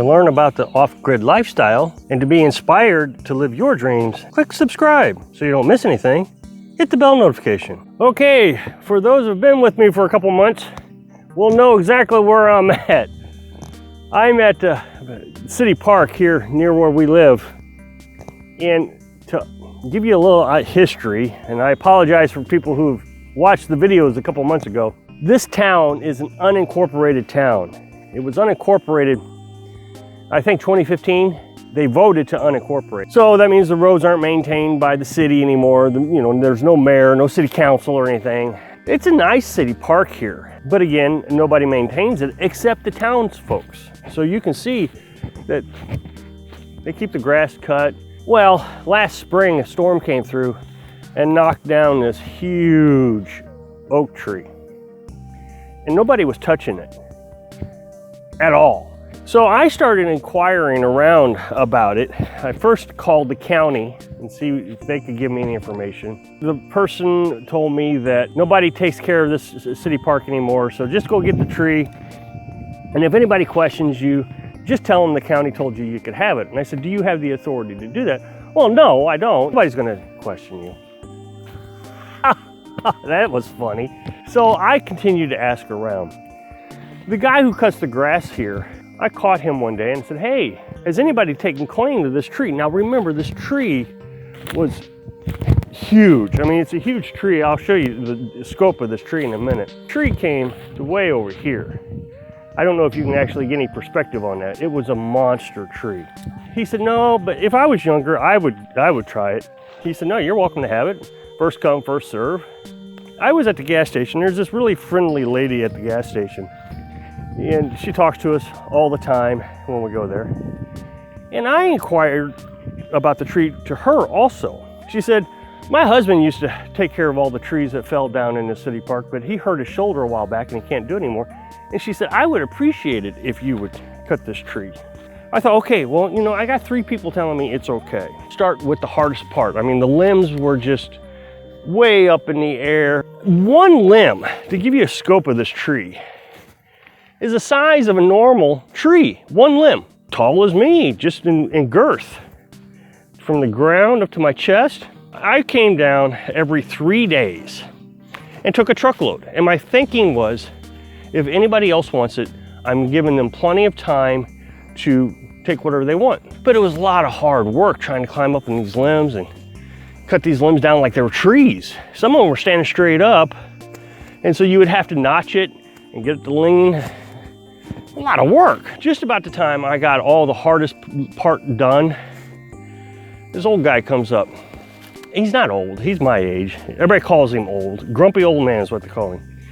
To learn about the off-grid lifestyle and to be inspired to live your dreams, click subscribe so you don't miss anything. Hit the bell notification. Okay, for those who've been with me for a couple months, will know exactly where I'm at. I'm at City Park here near where we live. And to give you a little history, and I apologize for people who've watched the videos a couple months ago, this town is an unincorporated town. It was unincorporated, I think 2015, they voted to unincorporate. So that means the roads aren't maintained by the city anymore. There's no mayor, no city council or anything. It's a nice city park here, but again, nobody maintains it except the town's folks. So you can see that they keep the grass cut. Well, last spring a storm came through and knocked down this huge oak tree. And nobody was touching it at all. So I started inquiring around about it. I first called the county and see if they could give me any information. The person told me that nobody takes care of this city park anymore, so just go get the tree. And if anybody questions you, just tell them the county told you you could have it. And I said, do you have the authority to do that? Well, no, I don't. Nobody's gonna question you. That was funny. So I continued to ask around. The guy who cuts the grass here, I caught him one day and said, hey, has anybody taken claim to this tree? Now remember, this tree was huge. I mean, it's a huge tree. I'll show you the scope of this tree in a minute. The tree came to way over here. I don't know if you can actually get any perspective on that. It was a monster tree. He said, no, but if I was younger, I would try it. He said, no, you're welcome to have it. First come, first serve. I was at the gas station. There's this really friendly lady at the gas station. And she talks to us all the time when we go there. And I inquired about the tree to her also. She said, my husband used to take care of all the trees that fell down in the city park, but he hurt his shoulder a while back and he can't do it anymore. And she said, I would appreciate it if you would cut this tree. I thought, okay, well, I got 3 people telling me it's okay. Start with the hardest part. I mean, the limbs were just way up in the air. One limb, to give you a scope of this tree, is the size of a normal tree. One limb, tall as me, just in girth. From the ground up to my chest. I came down every 3 days and took a truckload. And my thinking was, if anybody else wants it, I'm giving them plenty of time to take whatever they want. But it was a lot of hard work trying to climb up in these limbs and cut these limbs down like they were trees. Some of them were standing straight up. And so you would have to notch it and get it to lean. A lot of work. Just about the time I got all the hardest part done, this old guy comes up. He's not old, he's my age. Everybody calls him old. Grumpy old man is what they call him.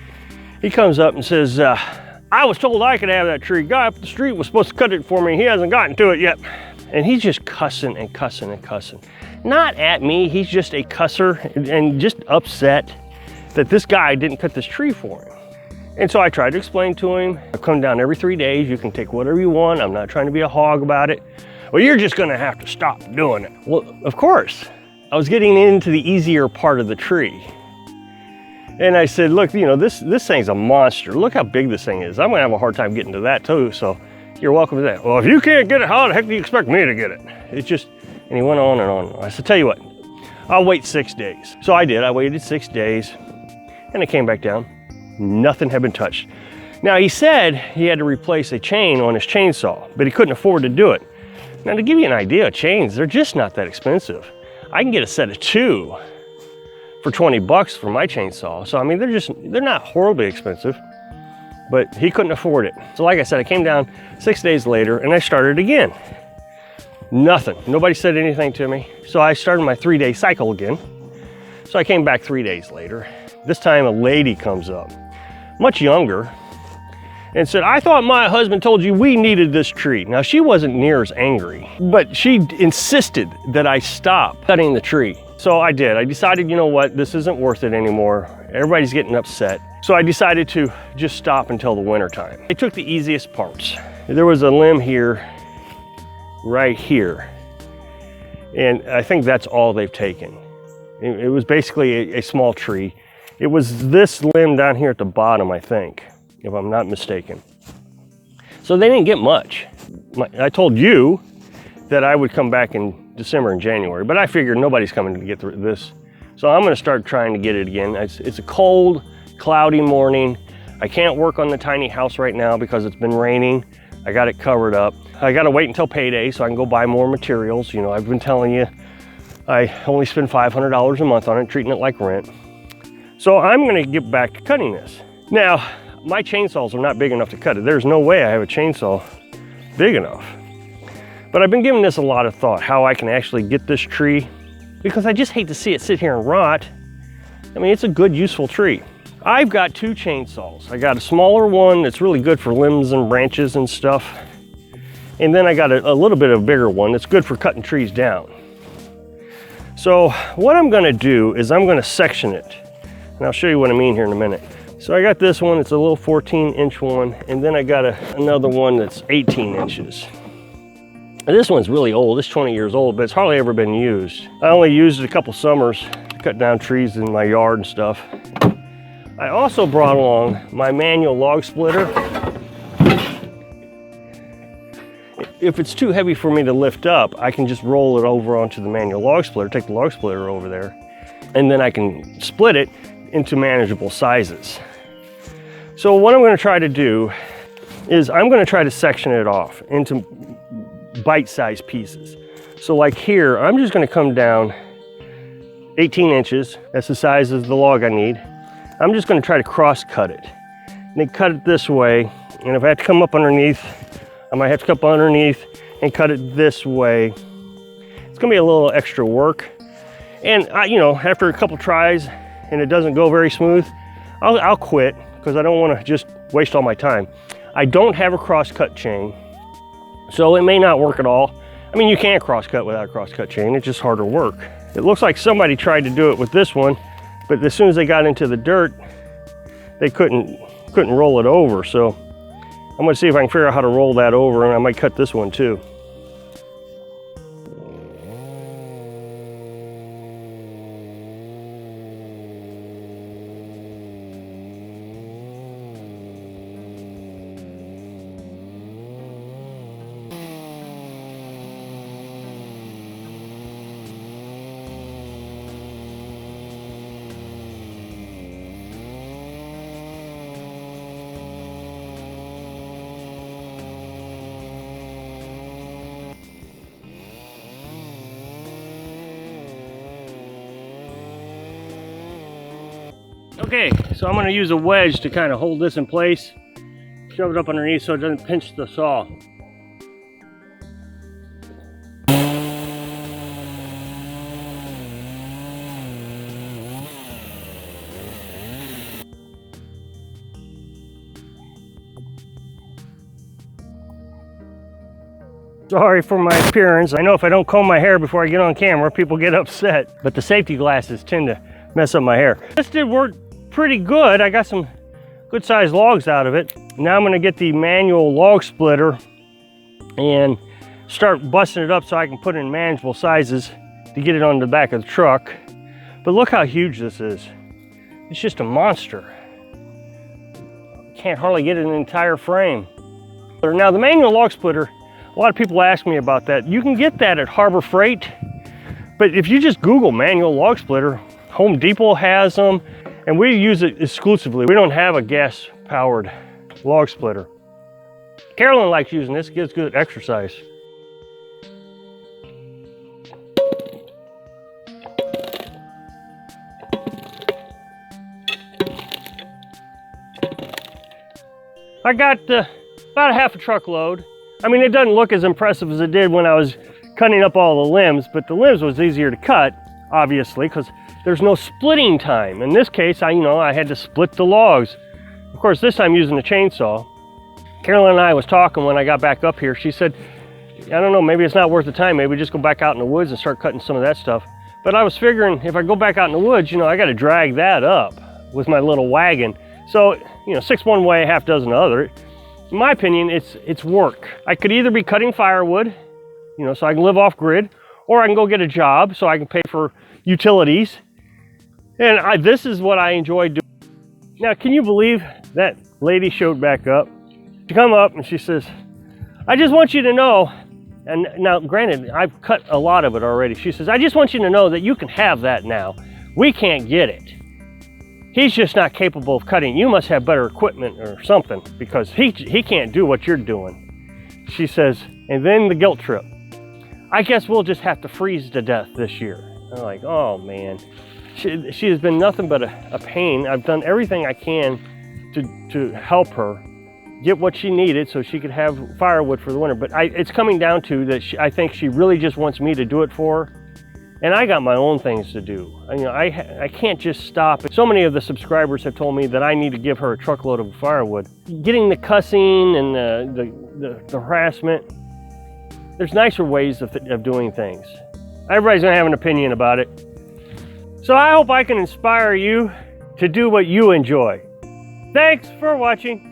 He comes up and says, I was told I could have that tree. Guy up the street was supposed to cut it for me. He hasn't gotten to it yet. And he's just cussing and cussing and cussing. Not at me, he's just a cusser and just upset that this guy didn't cut this tree for him. And so I tried to explain to him, I come down every 3 days, you can take whatever you want. I'm not trying to be a hog about it. Well, you're just gonna have to stop doing it. Well, of course. I was getting into the easier part of the tree. And I said, look, this thing's a monster. Look how big this thing is. I'm gonna have a hard time getting to that too, so you're welcome to that. Well, if you can't get it, how the heck do you expect me to get it? It's just, and he went on and on. I said, tell you what, I'll wait 6 days. So I did, I waited 6 days and I came back down. Nothing had been touched. Now he said he had to replace a chain on his chainsaw, but he couldn't afford to do it. Now to give you an idea of chains, they're just not that expensive. I can get a set of 2 for 20 bucks for my chainsaw. So I mean, they're not horribly expensive, but he couldn't afford it. So like I said, I came down 6 days later and I started again. Nothing, nobody said anything to me. So I started my 3-day cycle again. So I came back 3 days later. This time a lady comes up, much younger, and said, I thought my husband told you we needed this tree. Now she wasn't near as angry, but she insisted that I stop cutting the tree. So I did. I decided, you know what, this isn't worth it anymore. Everybody's getting upset. So I decided to just stop until the winter time. I took the easiest parts. There was a limb here, right here. And I think that's all they've taken. It was basically a small tree. It was this limb down here at the bottom, I think, if I'm not mistaken. So they didn't get much. I told you that I would come back in December and January, but I figured nobody's coming to get this. So I'm gonna start trying to get it again. It's a cold, cloudy morning. I can't work on the tiny house right now because it's been raining. I got it covered up. I gotta wait until payday so I can go buy more materials. You know, I've been telling you, I only spend $500 a month on it, treating it like rent. So I'm gonna get back to cutting this. Now, my chainsaws are not big enough to cut it. There's no way I have a chainsaw big enough. But I've been giving this a lot of thought, how I can actually get this tree, because I just hate to see it sit here and rot. I mean, it's a good, useful tree. I've got two chainsaws. I got a smaller one that's really good for limbs and branches and stuff. And then I got a little bit of a bigger one that's good for cutting trees down. So what I'm gonna do is I'm gonna section it. And I'll show you what I mean here in a minute. So I got this one, it's a little 14-inch one, and then I got another one that's 18 inches. And this one's really old, it's 20 years old, but it's hardly ever been used. I only used it a couple summers to cut down trees in my yard and stuff. I also brought along my manual log splitter. If it's too heavy for me to lift up, I can just roll it over onto the manual log splitter, take the log splitter over there, and then I can split it into manageable sizes. So what I'm going to try to do is I'm going to try to section it off into bite-sized pieces. So like here, I'm just going to come down 18 inches. That's the size of the log I need. I'm just going to try to cross cut it. And then cut it this way. And if I have to come up underneath, I might have to come up underneath and cut it this way. It's going to be a little extra work. And you know, after a couple tries and it doesn't go very smooth, I'll quit because I don't want to just waste all my time. I don't have a cross-cut chain, so it may not work at all. I mean, you can't cross-cut without a cross-cut chain. It's just harder work. It looks like somebody tried to do it with this one, but as soon as they got into the dirt, they couldn't roll it over. So I'm going to see if I can figure out how to roll that over, and I might cut this one too. Okay, so I'm going to use a wedge to kind of hold this in place, shove it up underneath so it doesn't pinch the saw. Sorry for my appearance. I know if I don't comb my hair before I get on camera, people get upset, but the safety glasses tend to mess up my hair. This did work pretty good. I got some good sized logs out of it. Now I'm going to get the manual log splitter and start busting it up so I can put it in manageable sizes to get it on the back of the truck. But look how huge this is. It's just a monster. Can't hardly get it in an entire frame. Now the manual log splitter, a lot of people ask me about that. You can get that at Harbor Freight, but if you just Google manual log splitter, Home Depot has them, and we use it exclusively. We don't have a gas-powered log splitter. Carolyn likes using this, it gives good exercise. I got about a half a truckload. I mean, it doesn't look as impressive as it did when I was cutting up all the limbs, but the limbs was easier to cut, obviously, because there's no splitting time. In this case, I had to split the logs. Of course, this time using a chainsaw. Carolyn and I was talking when I got back up here. She said, I don't know, maybe it's not worth the time. Maybe just go back out in the woods and start cutting some of that stuff. But I was figuring if I go back out in the woods, I got to drag that up with my little wagon. So, 6 one way, half dozen the other. In my opinion, it's work. I could either be cutting firewood, so I can live off grid, or I can go get a job so I can pay for utilities. And this is what I enjoy doing. Now, can you believe that lady showed back up? She come up and she says, I just want you to know, and now granted, I've cut a lot of it already. She says, I just want you to know that you can have that now. We can't get it. He's just not capable of cutting. You must have better equipment or something, because he can't do what you're doing. She says, and then the guilt trip. I guess we'll just have to freeze to death this year. I'm like, oh man. She has been nothing but a pain. I've done everything I can to help her get what she needed so she could have firewood for the winter. But it's coming down to that I think she really just wants me to do it for her. And I got my own things to do. I can't just stop. So many of the subscribers have told me that I need to give her a truckload of firewood. Getting the cussing and the harassment, there's nicer ways of doing things. Everybody's gonna have an opinion about it. So I hope I can inspire you to do what you enjoy. Thanks for watching.